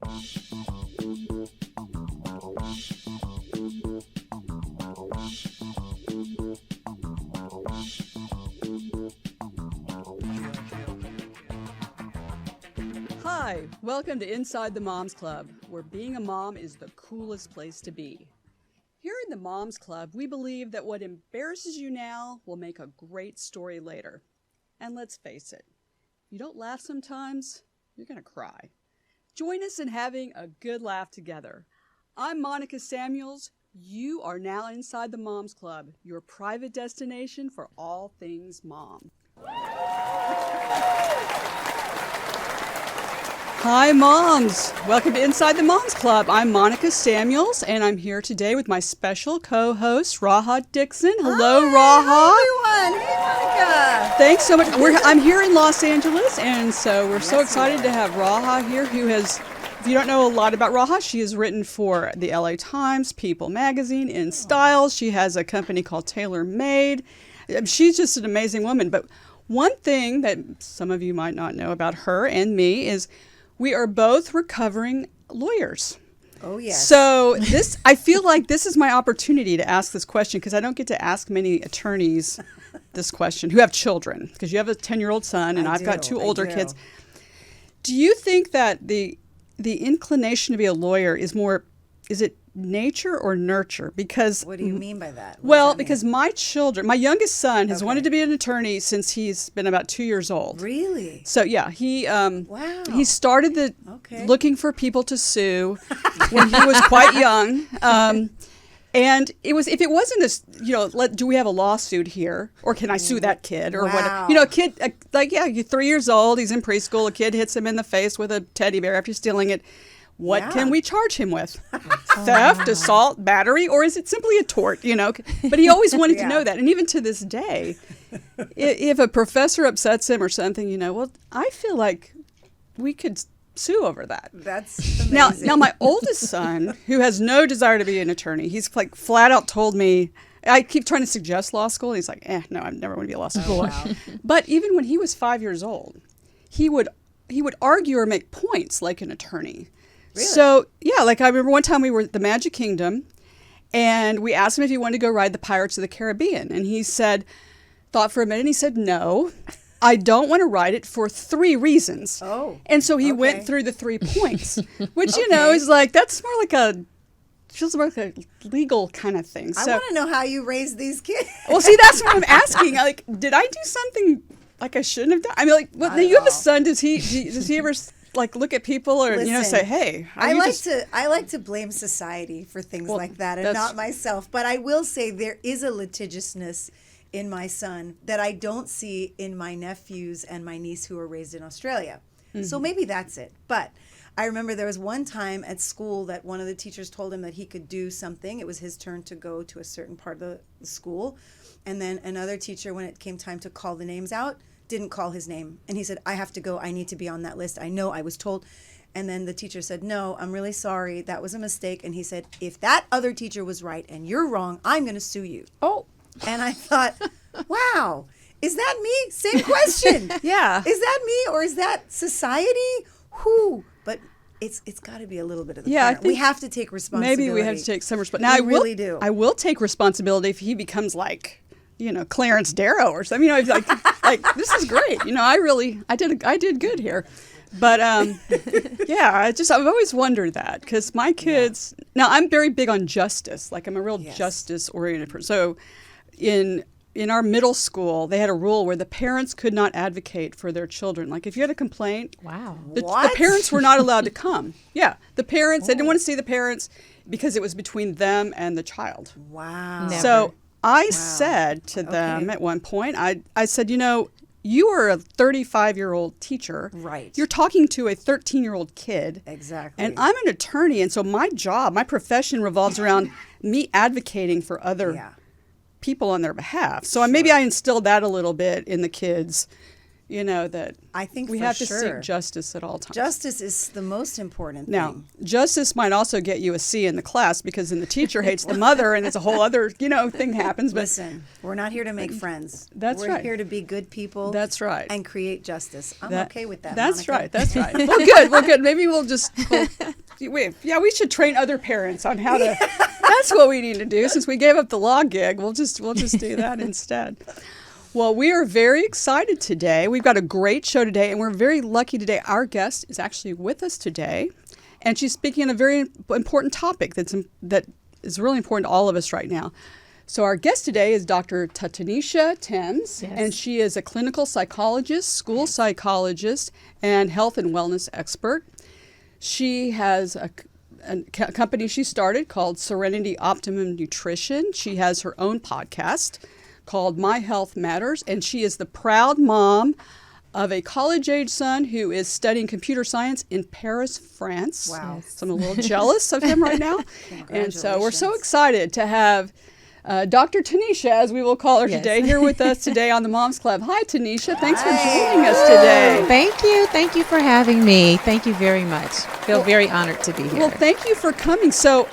Hi, welcome to Inside the Moms Club, where being a mom is the coolest place to be. Here in the Moms Club, we believe that what embarrasses you now will make a great story later. And let's face it, if you don't laugh sometimes, you're going to cry. Join us in having a good laugh together. I'm Monica Samuels. You are now inside the Moms Club, your private destination for all things mom. Hi, moms. Welcome to Inside the Moms Club. I'm Monica Samuels, and I'm here today with my special co-host, Raha Dixon. Hello, Raha. Hi, everyone. Hey, Monica. Thanks so much. I'm here in Los Angeles, and so we're so excited to have Raha here, who has, if you don't know a lot about Raha, she has written for the LA Times, People Magazine, In Style. She has a company called Tailor Made. She's just an amazing woman. But one thing that some of you might not know about her and me is we are both recovering lawyers. Oh, yes. So I feel like this is my opportunity to ask this question because I don't get to ask many attorneys this question who have children, because you have a 10-year-old son and I've got two older kids. Do you think that the inclination to be a lawyer is it nature or nurture? Because what do you mean by that? Because my youngest son has wanted to be an attorney since he's been about 2 years old. Really? So yeah, he started looking for people to sue when he was quite young. And if it wasn't do we have a lawsuit here, or can I sue that kid, or what? A kid you're 3 years old, he's in preschool, a kid hits him in the face with a teddy bear after stealing it. What can we charge him with? Theft, assault, battery, or is it simply a tort, But he always wanted to know that. And even to this day, if a professor upsets him or something, I feel like we could sue over that. That's amazing. Now my oldest son, who has no desire to be an attorney, he's like flat out told me, I keep trying to suggest law school. And he's like, no, I never want to be a law school. Wow. But even when he was 5 years old, he would argue or make points like an attorney. Really? So, yeah, like I remember one time we were at the Magic Kingdom and we asked him if he wanted to go ride the Pirates of the Caribbean. And he thought for a minute, and he said, no, I don't want to ride it for 3 reasons. Oh. And so he went through the 3 points, which, is like, that's more like feels more like a legal kind of thing. I want to know how you raise these kids. Well, see, that's what I'm asking. Like, did I do something like I shouldn't have done? I mean, like, now you have a son. Does he ever look at people or say, hey? I like to blame society for things like that and not myself. But I will say there is a litigiousness in my son that I don't see in my nephews and my niece who were raised in Australia. Mm-hmm. So maybe that's it. But I remember there was one time at school that one of the teachers told him that he could do something. It was his turn to go to a certain part of the school. And then another teacher, when it came time to call the names out, didn't call his name. And he said, I have to go. I need to be on that list. I know I was told. And then the teacher said, no, I'm really sorry. That was a mistake. And he said, if that other teacher was right and you're wrong, I'm going to sue you. Oh. And I thought, wow, is that me? Same question. Yeah. Is that me or is that society? Who? But it's got to be a little bit of the parent. We have to take responsibility. Maybe we have to take some responsibility. Now, I really do. I will take responsibility if he becomes like, Clarence Darrow or something. Like this is great. I did good here. But I've always wondered that because my kids. Yeah. Now I'm very big on justice. Like I'm a real justice oriented person. So in our middle school, they had a rule where the parents could not advocate for their children. Like if you had a complaint, the parents were not allowed to come. Yeah, the parents. They didn't want to see the parents because it was between them and the child. Wow. Never. So I said to them at one point, I said, you are a 35-year-old teacher. Right. You're talking to a 13-year-old kid. Exactly. And I'm an attorney, and so my profession revolves around me advocating for other people on their behalf. So maybe I instilled that a little bit in the kids. that I think we for have to sure. seek justice at all times. Justice is the most important Now, thing. justice might also get you a C in the class because then the teacher hates the mother and it's a whole other, thing happens. But Listen, we're not here to make friends. That's we're right. Here to be good people. That's right. And create justice. I'm okay with that, That's Monica. right. That's right. Well, good. Maybe we should train other parents on how to. That's what we need to do. Since we gave up the law gig, we'll just do that instead. Well, we are very excited today. We've got a great show today, and we're very lucky today. Our guest is actually with us today, and she's speaking on a very important topic that is really important to all of us right now. So our guest today is Dr. Ta-Taneisha Thames, Yes. and she is a clinical psychologist, school psychologist, and health and wellness expert. She has a company she started called Serenity Optimum Nutrition. She has her own podcast called My Health Matters, and she is the proud mom of a college-age son who is studying computer science in Paris, France. Wow. So I'm a little jealous of him right now. And so we're so excited to have Dr. Taneisha, as we will call her today, here with us today on the Moms Club. Hi, Taneisha. Thanks for joining us today. Thank you. Thank you for having me. Thank you very much. Feel very honored to be here. Well, thank you for coming. So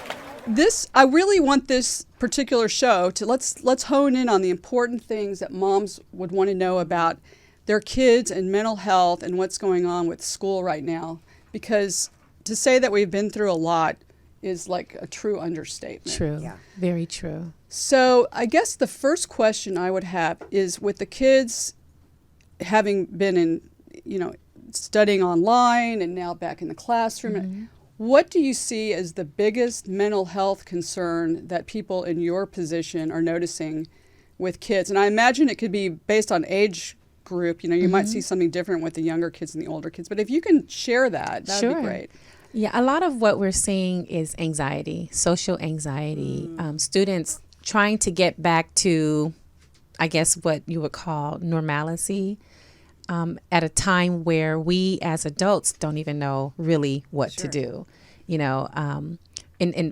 I really want this particular show to let's hone in on the important things that moms would want to know about their kids and mental health and what's going on with school right now. Because to say that we've been through a lot is like a true understatement. True. Yeah. Very true. So I guess the first question I would have is, with the kids having been in, studying online and now back in the classroom, what do you see as the biggest mental health concern that people in your position are noticing with kids? And I imagine it could be based on age group. You might see something different with the younger kids and the older kids. But if you can share that would be great. Yeah, a lot of what we're seeing is anxiety, social anxiety. Students trying to get back to, I guess, what you would call normalcy at a time where we as adults don't even know really what to do. And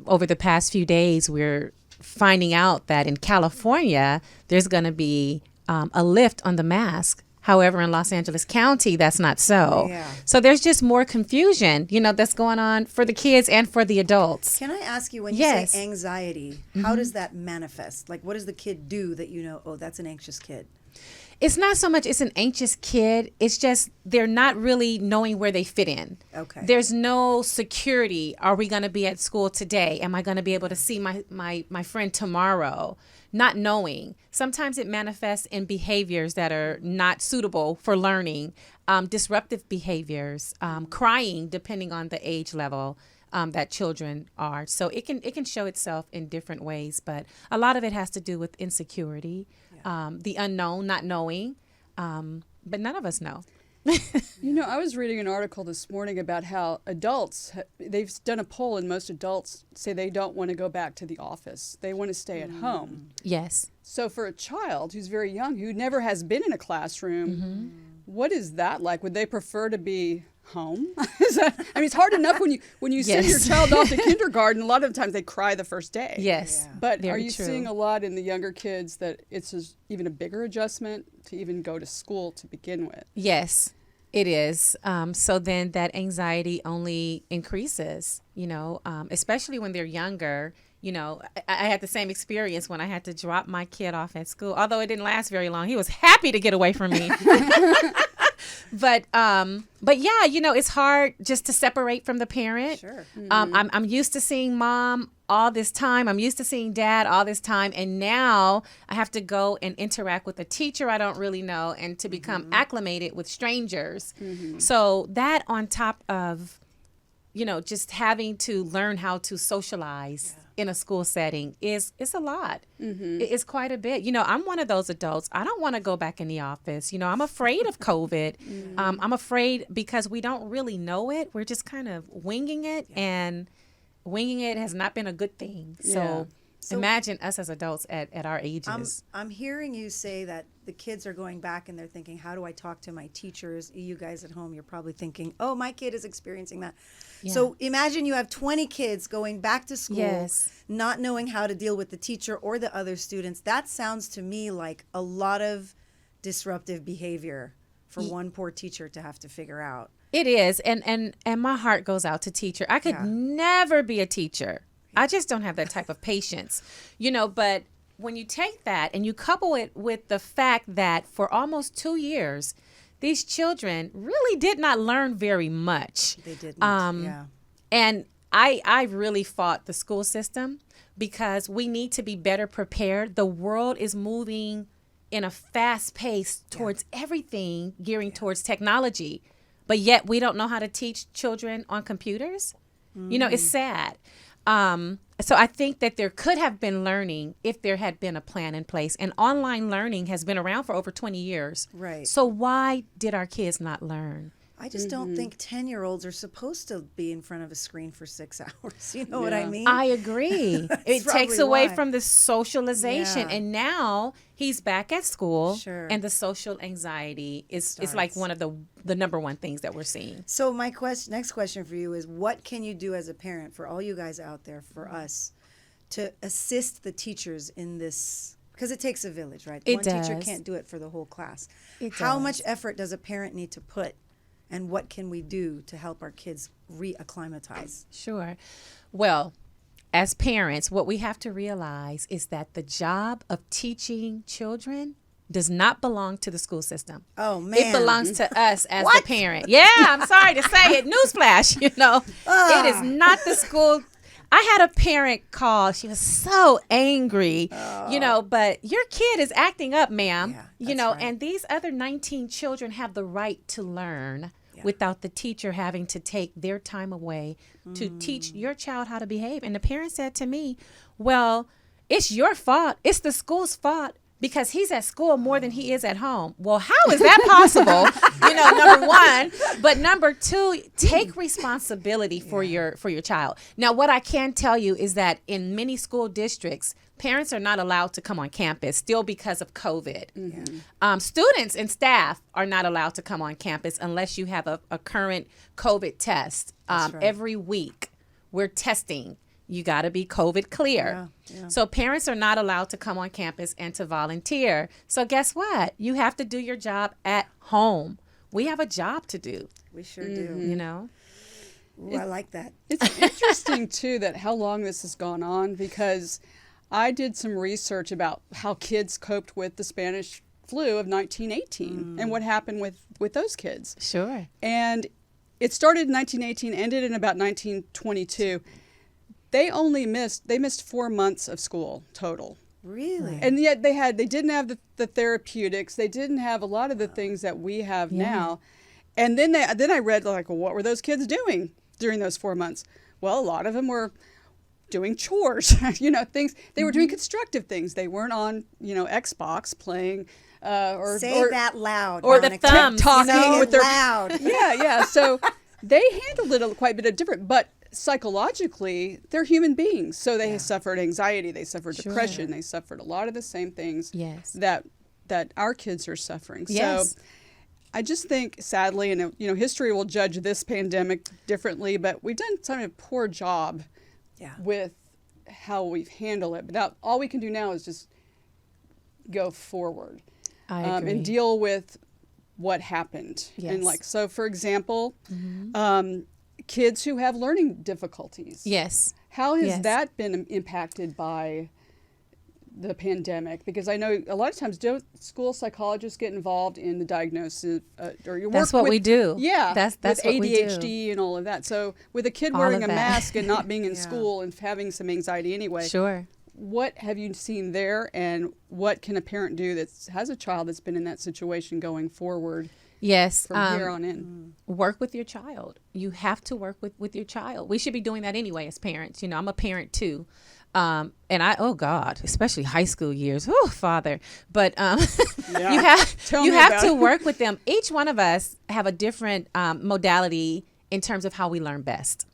over the past few days, we're finding out that in California, there's going to be a lift on the mask. However, in Los Angeles County, that's not so. Yeah. So there's just more confusion, that's going on for the kids and for the adults. Can I ask you, when you say anxiety, how does that manifest? Like, what does the kid do that that's an anxious kid? It's not so much it's an anxious kid. It's just they're not really knowing where they fit in. Okay. There's no security. Are we going to be at school today? Am I going to be able to see my friend tomorrow? Not knowing. Sometimes it manifests in behaviors that are not suitable for learning, disruptive behaviors, crying, depending on the age level that children are. So it can show itself in different ways, but a lot of it has to do with insecurity, the unknown, not knowing, but none of us know. I was reading an article this morning about how adults, they've done a poll, and most adults say they don't want to go back to the office. They want to stay at home. Yes. So for a child who's very young, who never has been in a classroom, what is that like? Would they prefer to be home? It's hard enough when you send your child off to kindergarten. A lot of times they cry the first day. Yes. Yeah. But Very are you true. seeing a lot in the younger kids that it's even a bigger adjustment to even go to school to begin with? Yes, it is. So then that anxiety only increases, especially when they're younger. I had the same experience when I had to drop my kid off at school, although it didn't last very long. He was happy to get away from me. But yeah, it's hard just to separate from the parent. Sure. I'm used to seeing mom all this time. I'm used to seeing dad all this time. And now I have to go and interact with a teacher I don't really know and to become acclimated with strangers. So that on top of, just having to learn how to socialize in a school setting it's a lot. It's quite a bit. I'm one of those adults. I don't want to go back in the office. I'm afraid of COVID. I'm afraid because we don't really know it. We're just kind of winging it, and winging it has not been a good thing. So imagine us as adults at our ages. I'm hearing you say that the kids are going back and they're thinking, how do I talk to my teachers? You guys at home, you're probably thinking, oh, my kid is experiencing that. Yeah. So imagine you have 20 kids going back to school, Yes. not knowing how to deal with the teacher or the other students. That sounds to me like a lot of disruptive behavior for one poor teacher to have to figure out. It is. And my heart goes out to teacher. I could never be a teacher. I just don't have that type of patience, but when you take that and you couple it with the fact that for almost 2 years, these children really did not learn very much. They didn't, And I really fought the school system because we need to be better prepared. The world is moving in a fast pace towards everything gearing towards technology, but yet we don't know how to teach children on computers. It's sad. So I think that there could have been learning if there had been a plan in place. And online learning has been around for over 20 years. Right. So why did our kids not learn? I just don't think 10-year-olds are supposed to be in front of a screen for 6 hours. You know what I mean? I agree. It takes away from the socialization. Yeah. And now he's back at school. Sure. And the social anxiety is like one of the number one things that we're seeing. So my next question for you is, what can you do as a parent, for all you guys out there, for us, to assist the teachers in this? Because it takes a village, right? It One does. teacher can't do it for the whole class. How How much effort does a parent need to put? And what can we do to help our kids reacclimatize? Sure. Well, as parents, what we have to realize is that the job of teaching children does not belong to the school system. Oh, man. It belongs to us as the parent. Yeah, I'm sorry to say it. Newsflash, It is not the school. I had a parent call. She was so angry, but your kid is acting up, ma'am. Yeah, right. And these other 19 children have the right to learn without the teacher having to take their time away to teach your child how to behave. And the parent said to me, well, it's your fault. It's the school's fault because he's at school more than he is at home. Well, how is that possible? Number one. But number two, take responsibility for your child. Now, what I can tell you is that in many school districts, parents are not allowed to come on campus still because of COVID. Students and staff are not allowed to come on campus unless you have a current COVID test. Right. Every week, we're testing. You got to be COVID clear. So parents are not allowed to come on campus and to volunteer. So guess what? You have to do your job at home. We have a job to do. We sure do. Ooh, I like that. It's interesting, too, that how long this has gone on, because I did some research about how kids coped with the Spanish flu of 1918 and what happened with those kids. Sure. And it started in 1918, ended in about 1922. They missed 4 months of school total. Really? And yet they didn't have the therapeutics. They didn't have a lot of the things that we have now. And then I read, well, what were those kids doing during those 4 months? Well, a lot of them were doing chores, things. They were doing constructive things. They weren't on, Xbox playing Say that loud. Or the thumbs, talking with their loud. Yeah. So they handled it quite a bit different, but psychologically, they're human beings. So they suffered anxiety, they suffered depression, they suffered a lot of the same things that our kids are suffering. Yes. So I just think, sadly, and history will judge this pandemic differently, but we've done such a poor job with how we've handled it. But now, all we can do now is just go forward and deal with what happened. Yes. And so for example, kids who have learning difficulties. Yes. How has that been impacted by the pandemic? Because I know a lot of times don't school psychologists get involved in the diagnosis or you work That's what with, we do. Yeah. That's with what we do. ADHD and all of that. So with a kid All wearing of a that. mask and not being in school and having some anxiety anyway. Sure. What have you seen there, and what can a parent do that has a child that's been in that situation going forward? Yes. From here on in. Work with your child. You have to work with your child. We should be doing that anyway as parents. I'm a parent too. And oh God, especially high school years. Oh, Father. But you have to work with them. Each one of us have a different modality in terms of how we learn best.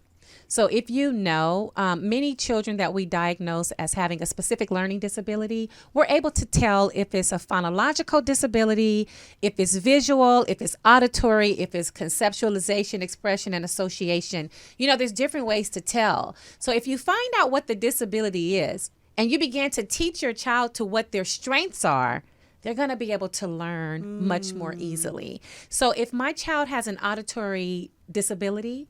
So if many children that we diagnose as having a specific learning disability, we're able to tell if it's a phonological disability, if it's visual, if it's auditory, if it's conceptualization, expression, and association. There's different ways to tell. So if you find out what the disability is and you begin to teach your child to what their strengths are, they're going to be able to learn much more easily. So if my child has an auditory disability,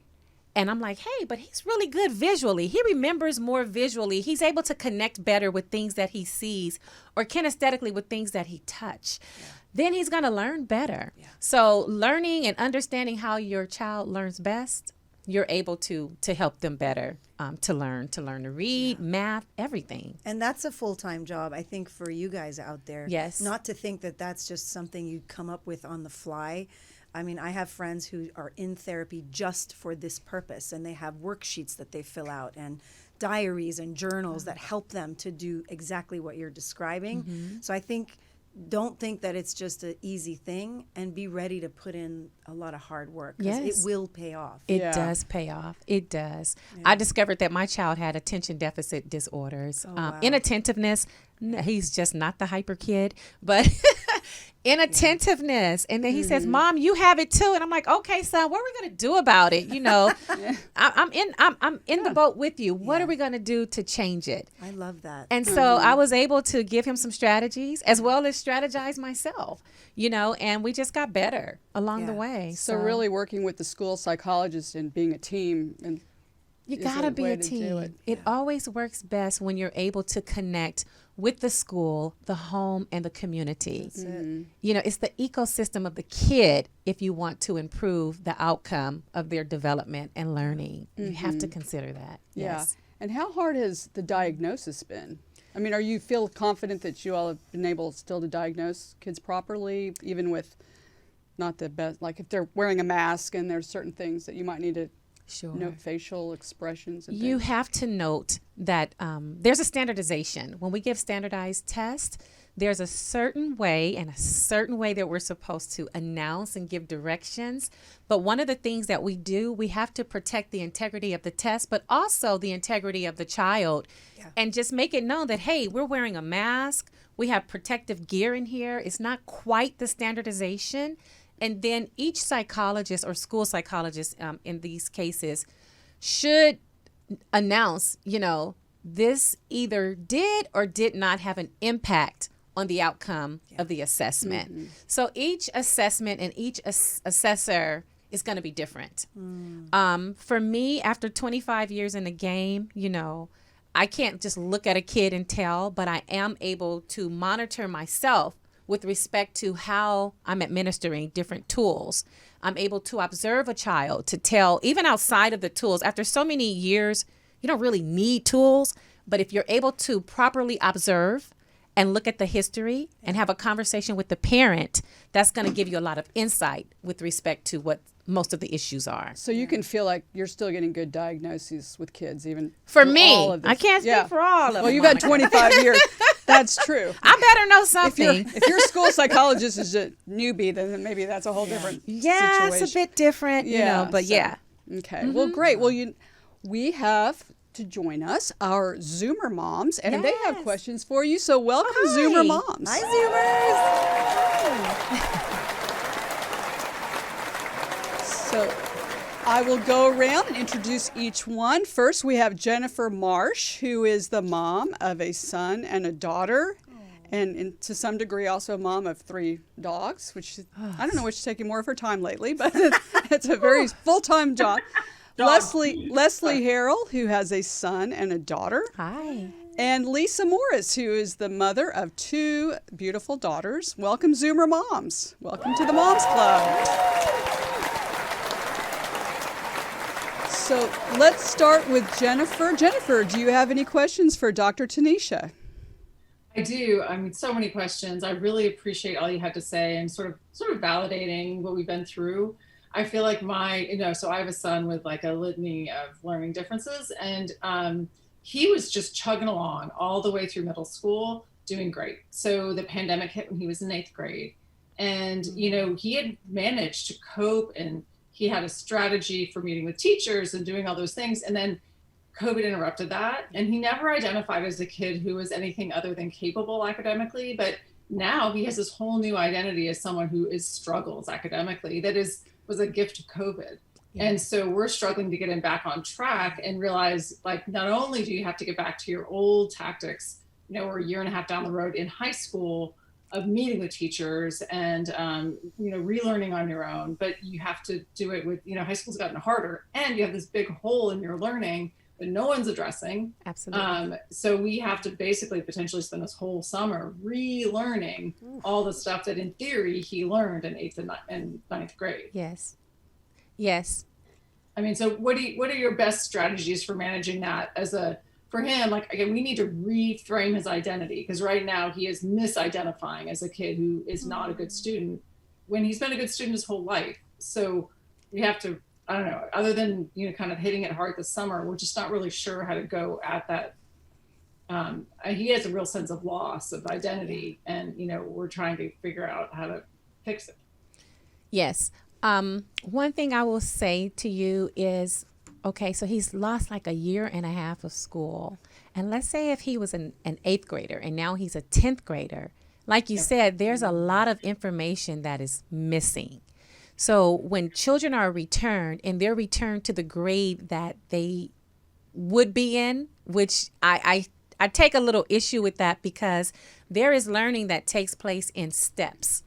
and I'm like, hey, but he's really good visually. He remembers more visually. He's able to connect better with things that he sees, or kinesthetically with things that he touch. Yeah. Then he's going to learn better. Yeah. So learning and understanding how your child learns best, you're able to help them better to learn to read, math, everything. And that's a full-time job, I think, for you guys out there. Yes. Not to think that that's just something you come up with on the fly. I mean, I have friends who are in therapy just for this purpose, and they have worksheets that they fill out and diaries and journals that help them to do exactly what you're describing. Mm-hmm. So I think, don't think that it's just an easy thing, and be ready to put in a lot of hard work, because it will pay off. It does pay off. It does. Yeah. I discovered that my child had attention deficit disorders. Wow. Inattentiveness, he's just not the hyper kid, but inattentiveness. And then he says, Mom, you have it too. And I'm like, okay, son, what are we going to do about it? You know, I'm in the boat with you. What are we going to do to change it? I love that. And so I was able to give him some strategies, as well as strategize myself, you know, and we just got better along the way. So really working with the school psychologist and being a team, and you gotta be a team. It always works best when you're able to connect with the school, the home, and the community. That's it. You know, it's the ecosystem of the kid if you want to improve the outcome of their development and learning. You have to consider that. Yeah. Yes. And how hard has the diagnosis been? I mean, are you feel confident that you all have been able still to diagnose kids properly, even with not the best, like if they're wearing a mask and there's certain things that you might need to note facial expressions and you things? have to note that there's a standardization. When we give standardized tests, there's a certain way that we're supposed to announce and give directions. But one of the things that we do, we have to protect the integrity of the test, but also the integrity of the child, and just make it known that, hey, we're wearing a mask. We have protective gear in here. It's not quite the standardization. And then each psychologist or school psychologist in these cases should announce, you know, this either did or did not have an impact on the outcome of the assessment. So each assessment and each assessor is going to be different. For me, after 25 years in the game, you know, I can't just look at a kid and tell, but I am able to monitor myself with respect to how I'm administering different tools. I'm able to observe a child to tell, even outside of the tools. After so many years, you don't really need tools, but if you're able to properly observe and look at the history and have a conversation with the parent, that's going to give you a lot of insight with respect to what most of the issues are. So you can feel like you're still getting good diagnoses with kids, even for me. All of this. I can't speak for all of them. Well, you've had 25 years. That's true. I better know something. If your school psychologist is a newbie, then maybe that's a whole different situation. It's a bit different, you know, but Okay. Well, great. Well, we have to join us our Zoomer moms, and they have questions for you. So welcome, Zoomer moms. Hi, Zoomers. So I will go around and introduce each one. First, we have Jennifer Marsh, who is the mom of a son and a daughter, and to some degree also a mom of 3 dogs, which I don't know which is taking more of her time lately, but it's a very full-time job. Leslie Harrell, who has a son and a daughter. Hi. And Lisa Morris, who is the mother of 2 beautiful daughters. Welcome, Zoomer moms. Welcome to the Moms Club. So let's start with Jennifer. Jennifer, do you have any questions for Dr. Taneisha? I do. I mean, so many questions. I really appreciate all you had to say and sort of validating what we've been through. I feel like so I have a son with like a litany of learning differences, and he was just chugging along all the way through middle school, doing great. So the pandemic hit when he was in 8th grade, and, you know, he had managed to cope, and he had a strategy for meeting with teachers and doing all those things. And then COVID interrupted that. And he never identified as a kid who was anything other than capable academically. But now he has this whole new identity as someone who struggles academically. That was a gift of COVID. Yeah. And so we're struggling to get him back on track and realize, like, not only do you have to get back to your old tactics, you know, we're a year and a half down the road in high school of meeting with teachers and, relearning on your own, but you have to do it with, high school's gotten harder and you have this big hole in your learning that no one's addressing. Absolutely. So we have to basically potentially spend this whole summer relearning all the stuff that in theory he learned in 8th and 9th grade. Yes. I mean, so what are your best strategies for managing that for him? Like, again, we need to reframe his identity, because right now he is misidentifying as a kid who is not a good student when he's been a good student his whole life. So we have to, I don't know, other than, kind of hitting it hard this summer, we're just not really sure how to go at that. He has a real sense of loss of identity, and, we're trying to figure out how to fix it. Yes. One thing I will say to you is, okay, so he's lost like a year and a half of school. And let's say if he was an 8th grader and now he's a 10th grader, like you said, there's a lot of information that is missing. So when children are returned and they're returned to the grade that they would be in, which I take a little issue with that, because there is learning that takes place in steps.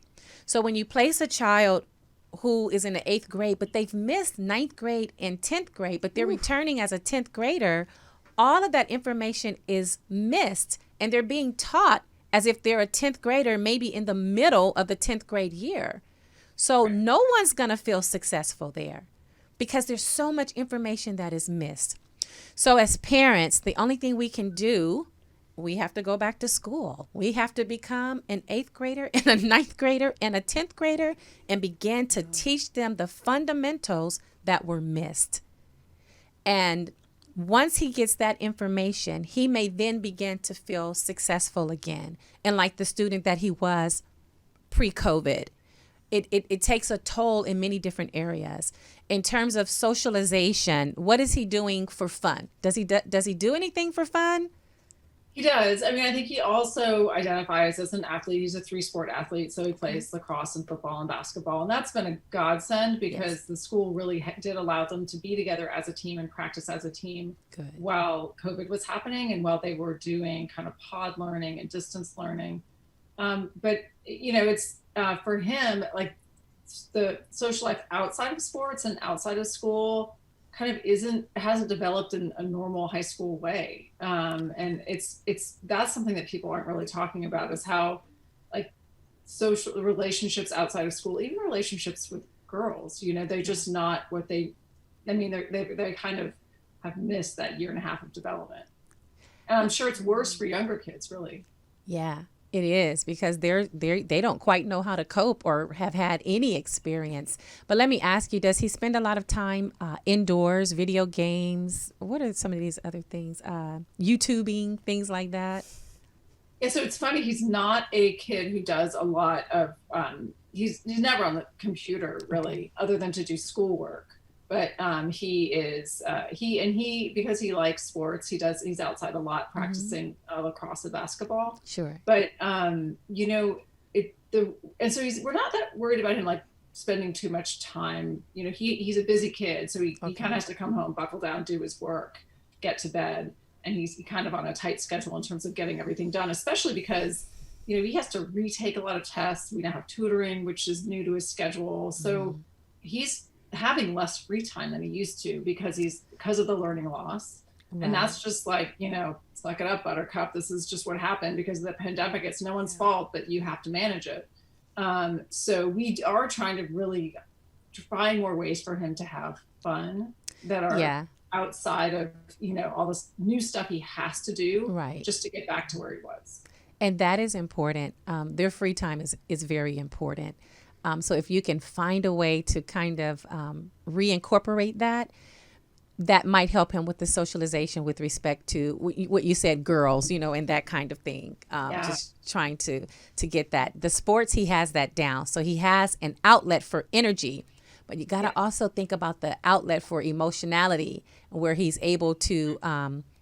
So when you place a child who is in the 8th grade, but they've missed 9th grade and 10th grade, but they're returning as a 10th grader, all of that information is missed, and they're being taught as if they're a 10th grader, maybe in the middle of the 10th grade year. So no one's going to feel successful there because there's so much information that is missed. So as parents, the only thing we can do, we have to go back to school. We have to become an 8th grader and a 9th grader and a 10th grader and begin to teach them the fundamentals that were missed. And once he gets that information, he may then begin to feel successful again. And like the student that he was pre-COVID, it takes a toll in many different areas. In terms of socialization, what is he doing for fun? Does he do anything for fun? He does. I mean, I think he also identifies as an athlete. He's a 3-sport athlete, so he plays lacrosse and football and basketball. And that's been a godsend, because the school really did allow them to be together as a team and practice as a team while COVID was happening and while they were doing kind of pod learning and distance learning. But, it's for him, like the social life outside of sports and outside of school kind of hasn't developed in a normal high school way. And that's something that people aren't really talking about, is how like social relationships outside of school, even relationships with girls, they're just not what they kind of have missed that year and a half of development. And I'm sure it's worse for younger kids, really. Yeah. It is, because they don't quite know how to cope or have had any experience. But let me ask you, does he spend a lot of time indoors, video games? What are some of these other things? YouTubing, things like that? Yeah, so it's funny. He's not a kid who does a lot of, he's never on the computer really, other than to do schoolwork. But he is, because he likes sports, he's outside a lot practicing lacrosse and basketball. Sure. But, and so we're not that worried about him like spending too much time. He's a busy kid, so he kind of has to come home, buckle down, do his work, get to bed. And he's kind of on a tight schedule in terms of getting everything done, especially because, he has to retake a lot of tests. We now have tutoring, which is new to his schedule. So he's having less free time than he used to because of the learning loss. Right. And that's just like, suck it up, buttercup. This is just what happened because of the pandemic. It's no one's fault, but you have to manage it. So we are trying to really find more ways for him to have fun that are outside of, all this new stuff he has to do just to get back to where he was. And that is important. Their free time is very important. So if you can find a way to kind of reincorporate that might help him with the socialization with respect to what you said, girls, and that kind of thing. Just trying to get that. The sports, he has that down. So he has an outlet for energy. But you got to also think about the outlet for emotionality, where he's able to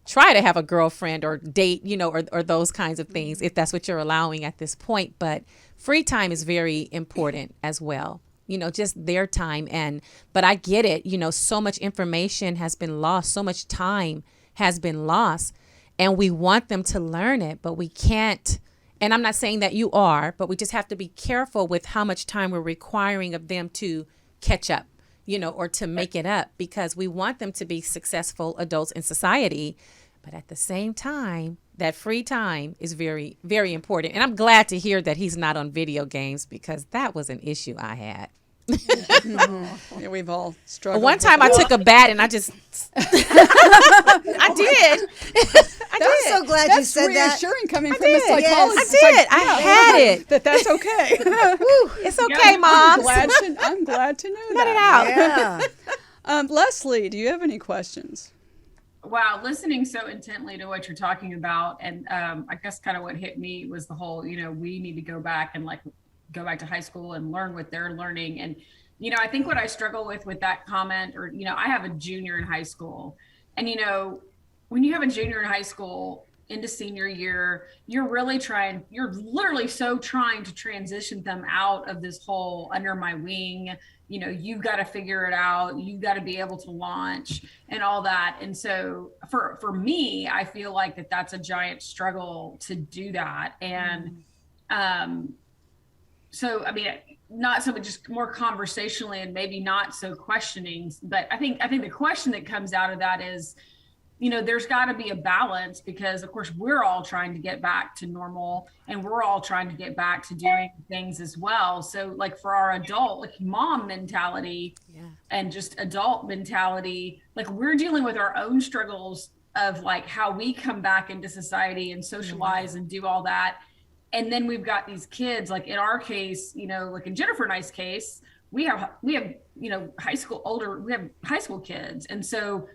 try to have a girlfriend or date, or those kinds of things, if that's what you're allowing at this point. But free time is very important as well, just their time. But I get it, so much information has been lost, so much time has been lost, and we want them to learn it, but we can't And I'm not saying that you are, but we just have to be careful with how much time we're requiring of them to catch up, or to make it up, because we want them to be successful adults in society. But at the same time, that free time is very, very important. And I'm glad to hear that he's not on video games, because that was an issue I had. Yeah, we've all struggled. One time I took a bat and I just, I did. I'm so glad you said that. That's reassuring coming from a psychologist. I did. I had it. That's okay. It's okay, Mom. I'm glad to know Let that. it out. Yeah. Leslie, do you have any questions? Wow, listening so intently to what you're talking about, and I guess kind of what hit me was the whole, we need to go back and go back to high school and learn what they're learning. And, I think what I struggle with that comment, or, I have a junior in high school, and, when you have a junior in high school into senior year, you're literally so trying to transition them out of this whole under my wing, you've got to figure it out. You've got to be able to launch and all that. And so for me, I feel like that's a giant struggle to do that. And, so, I mean, not so much, just more conversationally and maybe not so questioning, but I think the question that comes out of that is, there's got to be a balance, because of course we're all trying to get back to normal, and we're all trying to get back to doing things as well. So like for our adult, mom mentality and just adult mentality, we're dealing with our own struggles of how we come back into society and socialize and do all that. And then we've got these kids, in our case, in Jennifer and I's case, we have high school kids. And so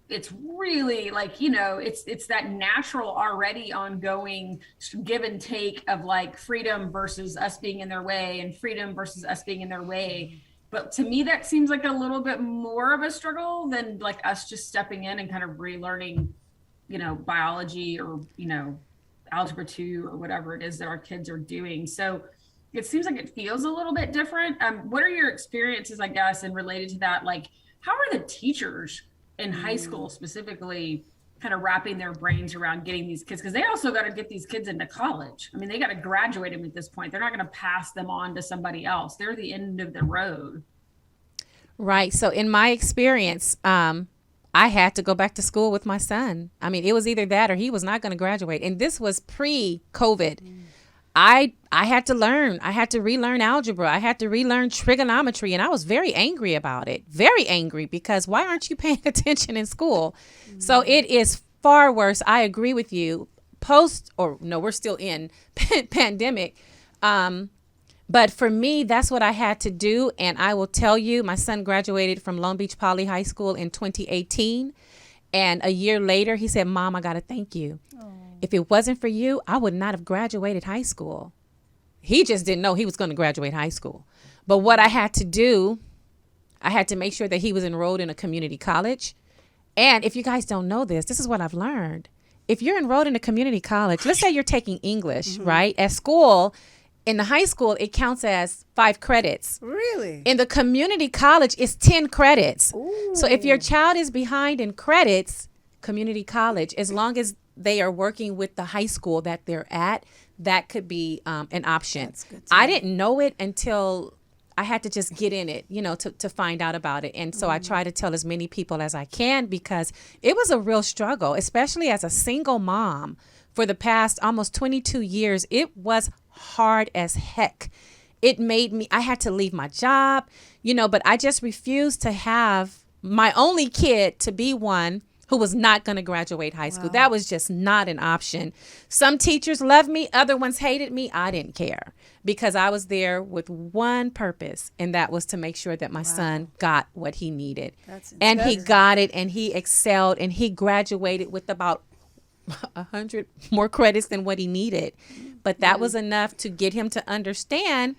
it's really it's that natural already ongoing give and take of freedom versus us being in their way, and freedom versus us being in their way. But to me, that seems like a little bit more of a struggle than us just stepping in and kind of relearning, biology or, algebra 2 or whatever it is that our kids are doing. So it seems like it feels a little bit different. What are your experiences, I guess, and related to that, how are the teachers in high school specifically kind of wrapping their brains around getting these kids? Because they also got to get these kids into college. I mean, they got to graduate them at this point. They're not going to pass them on to somebody else. They're the end of the road. Right. So in my experience, I had to go back to school with my son. I mean, it was either that or he was not going to graduate. And this was pre-COVID. I had to learn. I had to relearn algebra. I had to relearn trigonometry. And I was very angry about it. Very angry, because why aren't you paying attention in school? So it is far worse. I agree with you. We're still in pandemic. But for me, that's what I had to do. And I will tell you, my son graduated from Long Beach Poly High School in 2018. And a year later, he said, Mom, I got to thank you. Aww. If it wasn't for you, I would not have graduated high school. He just didn't know he was going to graduate high school. But what I had to do, I had to make sure that he was enrolled in a community college. And if you guys don't know this is what I've learned. If you're enrolled in a community college, let's say you're taking English, right? At school, in the high school, it counts as 5 credits. Really? In the community college, it's 10 credits. Ooh. So if your child is behind in credits, community college, as long as they are working with the high school that they're at, that could be an option. That's good. I didn't know it until I had to just get in it, to find out about it. And so I try to tell as many people as I can, because it was a real struggle, especially as a single mom for the past almost 22 years. It was hard as heck. It made me, I had to leave my job, but I just refused to have my only kid to be one who was not going to graduate high school. Wow. That was just not an option. Some teachers loved me. Other ones hated me. I didn't care, because I was there with one purpose, and that was to make sure that my son got what he needed. And he got it, and he excelled, and he graduated with about 100 more credits than what he needed. But that was enough to get him to understand,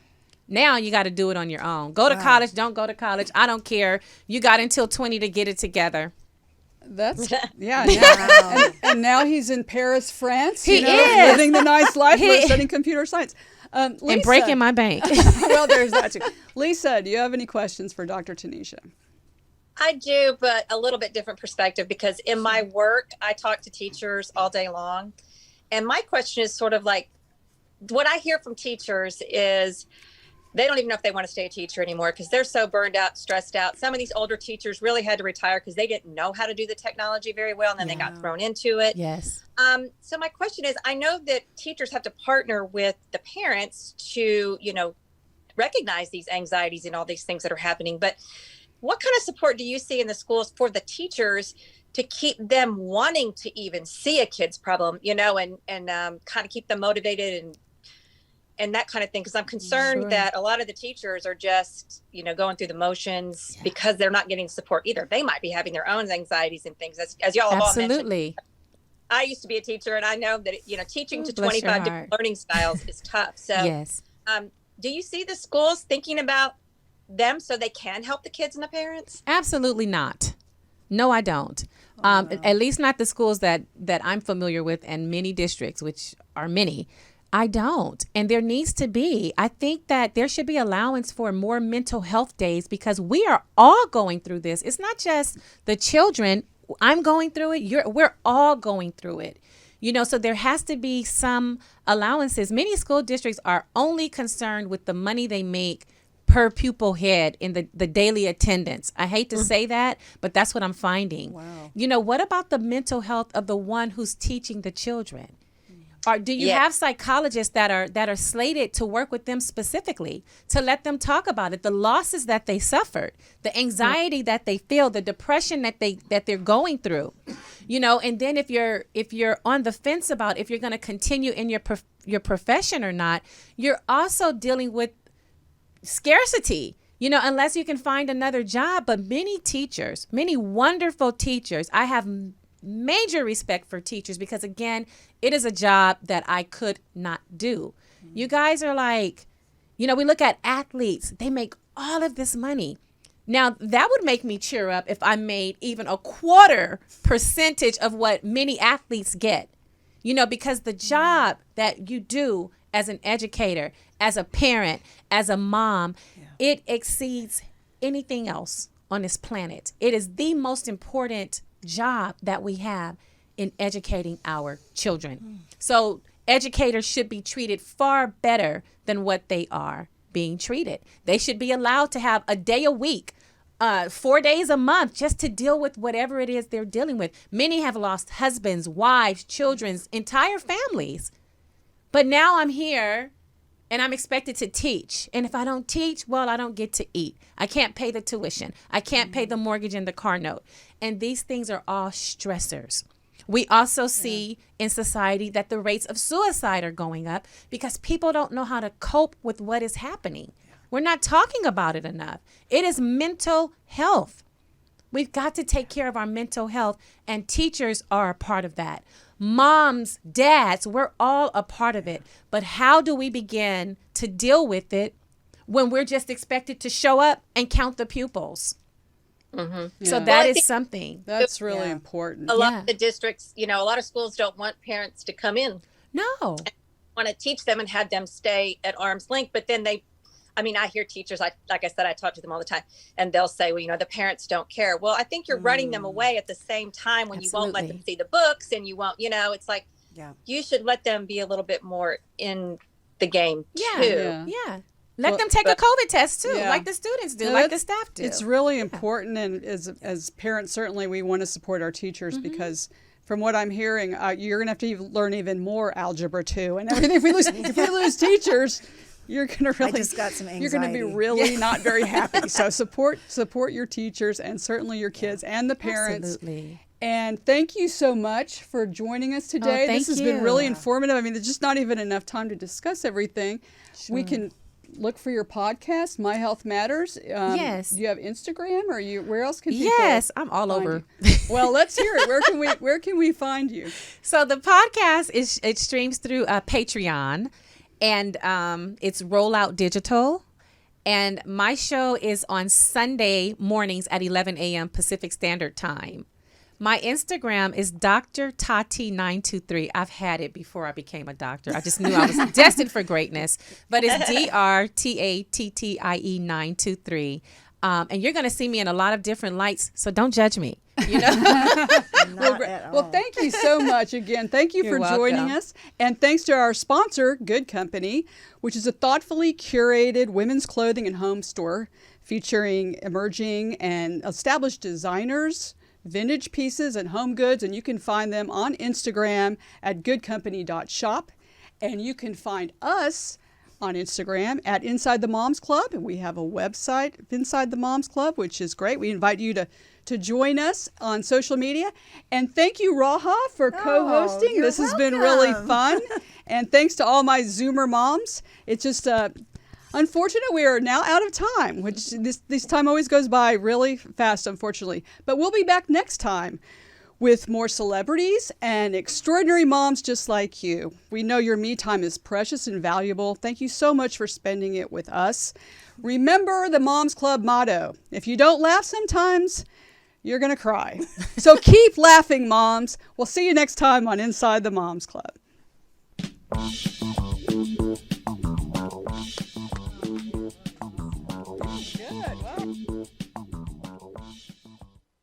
now you got to do it on your own. Go to college, don't go to college. I don't care. You got until 20 to get it together. That's now, and now he's in Paris, France. He is living the nice life, studying computer science, Lisa, and breaking my bank. Well, there's that too. Lisa, do you have any questions for Dr. Taneisha? I do, but a little bit different perspective, because in my work, I talk to teachers all day long. And my question is sort of what I hear from teachers is they don't even know if they want to stay a teacher anymore because they're so burned out, stressed out. Some of these older teachers really had to retire because they didn't know how to do the technology very well, and then they got thrown into it. Yes. So my question is, I know that teachers have to partner with the parents to, recognize these anxieties and all these things that are happening. But what kind of support do you see in the schools for the teachers to keep them wanting to even see a kid's problem, and kind of keep them motivated and that kind of thing? Because I'm concerned that a lot of the teachers are just, going through the motions because they're not getting support either. They might be having their own anxieties and things, as y'all have all mentioned. I used to be a teacher, and I know that, teaching to 25 different learning styles is tough. So yes. Do you see the schools thinking about them so they can help the kids and the parents? Absolutely not. No, I don't. At least not the schools that I'm familiar with, and many districts, which are many. I don't. And there needs to be. I think that there should be allowance for more mental health days because we are all going through this. It's not just the children. I'm going through it. We're all going through it. So there has to be some allowances. Many school districts are only concerned with the money they make per pupil head in the daily attendance. I hate to say that, but that's what I'm finding. Wow. What about the mental health of the one who's teaching the children? Or do you have psychologists that are slated to work with them specifically to let them talk about it, the losses that they suffered, the anxiety that they feel, the depression that they're going through, and then if you're on the fence about if you're going to continue in your profession or not, you're also dealing with scarcity, unless you can find another job. But many teachers, many wonderful teachers, I have major respect for teachers because, again, it is a job that I could not do. You guys are like, we look at athletes. They make all of this money. Now, that would make me cheer up if I made even a 1/4% of what many athletes get, because the job that you do as an educator, as a parent, as a mom, it exceeds anything else on this planet. It is the most important job that we have in educating our children. So educators should be treated far better than what they are being treated. They should be allowed to have a day a week, 4 days a month, just to deal with whatever it is they're dealing with. Many have lost husbands, wives, children's, entire families. But now I'm here and I'm expected to teach. And if I don't teach, well, I don't get to eat. I can't pay the tuition. I can't pay the mortgage and the car note. And these things are all stressors. We also see in society that the rates of suicide are going up because people don't know how to cope with what is happening. We're not talking about it enough. It is mental health. We've got to take care of our mental health, and teachers are a part of that. Moms, dads, we're all a part of it. But how do we begin to deal with it when we're just expected to show up and count the pupils? So that is something. That's really important. A lot of the districts, a lot of schools don't want parents to come in. No. Want to teach them and have them stay at arm's length. But then I hear teachers, like I said, I talk to them all the time, and they'll say, well, the parents don't care. Well, I think you're running them away at the same time when you won't let them see the books and you won't, it's like, you should let them be a little bit more in the game too. Yeah. Let them take a COVID test too, like the students do, like the staff do. It's really important, and as parents, certainly we want to support our teachers because from what I'm hearing, you're going to have to learn even more algebra too, and everything. If we lose teachers, you're going to really. I just got some anxiety. You're going to be really not very happy. So support your teachers and certainly your kids and the parents. Absolutely. And thank you so much for joining us today. This has been really informative. I mean, there's just not even enough time to discuss everything. Sure. We can look for your podcast, My Health Matters. Yes. Do you have Instagram, or where else can people? Yes, I'm all over. Well, let's hear it. Where can we find you? So the podcast it streams through Patreon, and it's Rollout Digital. And my show is on Sunday mornings at 11 a.m. Pacific Standard Time. My Instagram is Dr. Tati923. I've had it before I became a doctor. I just knew I was destined for greatness. But it's DRTATTIE923. And you're going to see me in a lot of different lights, so don't judge me. You know. Well, thank you so much again. Thank you for joining us. And thanks to our sponsor, Good Company, which is a thoughtfully curated women's clothing and home store featuring emerging and established designers, vintage pieces, and home goods. And you can find them on Instagram at goodcompany.shop. And you can find us on Instagram at Inside the Moms Club. And we have a website, Inside the Moms Club, which is great. We invite you to join us on social media. And thank you, Raha, for co-hosting. This has been really fun. And thanks to all my Zoomer moms. It's just unfortunate we are now out of time, which this time always goes by really fast, unfortunately. But we'll be back next time with more celebrities and extraordinary moms just like you. We know your me time is precious and valuable. Thank you so much for spending it with us. Remember the Moms Club motto: if you don't laugh sometimes, you're going to cry. So keep laughing, moms. We'll see you next time on Inside the Moms Club.